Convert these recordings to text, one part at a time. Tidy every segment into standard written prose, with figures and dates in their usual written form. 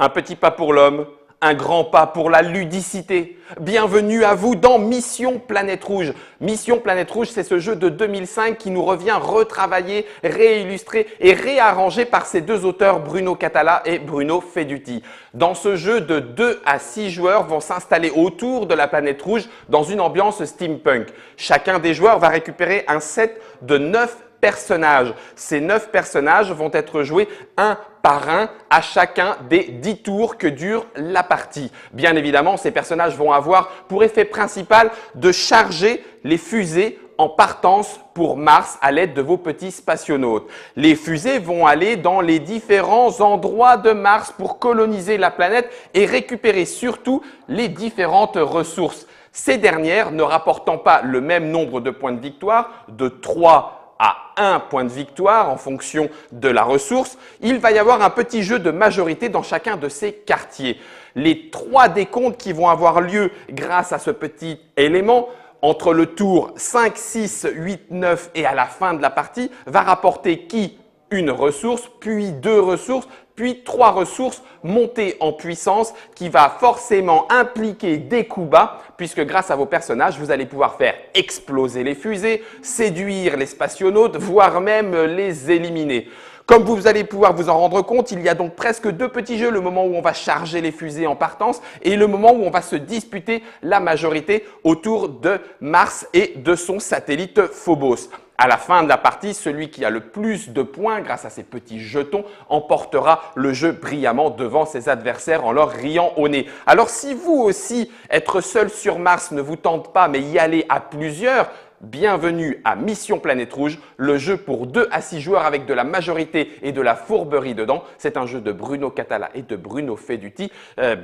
Un petit pas pour l'homme, un grand pas pour la ludicité. Bienvenue à vous dans Mission Planète Rouge. Mission Planète Rouge, c'est ce jeu de 2005 qui nous revient retravaillé, réillustré et réarrangé par ses deux auteurs Bruno Cathala et Bruno Feduti. Dans ce jeu, de 2 à 6 joueurs vont s'installer autour de la planète rouge dans une ambiance steampunk. Chacun des joueurs va récupérer un set de 9 personnages. Ces 9 personnages vont être joués un par un à chacun des 10 tours que dure la partie. Bien évidemment, ces personnages vont avoir pour effet principal de charger les fusées en partance pour Mars à l'aide de vos petits spationautes. Les fusées vont aller dans les différents endroits de Mars pour coloniser la planète et récupérer surtout les différentes ressources. Ces dernières ne rapportant pas le même nombre de points de victoire, de 3 à 1 point de victoire en fonction de la ressource, il va y avoir un petit jeu de majorité dans chacun de ces quartiers. Les 3 décomptes qui vont avoir lieu grâce à ce petit élément entre le tour 5, 6, 8, 9 et à la fin de la partie va rapporter qui? Une ressource, puis 2 ressources, puis 3 ressources montées en puissance qui va forcément impliquer des coups bas puisque grâce à vos personnages, vous allez pouvoir faire exploser les fusées, séduire les spationautes, voire même les éliminer. Comme vous allez pouvoir vous en rendre compte, il y a donc presque 2 petits jeux, le moment où on va charger les fusées en partance et le moment où on va se disputer la majorité autour de Mars et de son satellite Phobos. À la fin de la partie, celui qui a le plus de points grâce à ses petits jetons emportera le jeu brillamment devant ses adversaires en leur riant au nez. Alors si vous aussi, être seul sur Mars ne vous tente pas mais y aller à plusieurs, bienvenue à Mission Planète Rouge, le jeu pour 2 à 6 joueurs avec de la majorité et de la fourberie dedans. C'est un jeu de Bruno Cathala et de Bruno Feduti.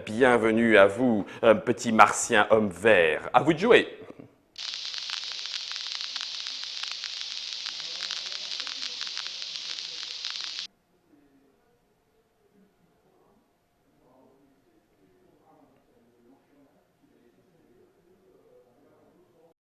Bienvenue à vous, petit martien homme vert. À vous de jouer.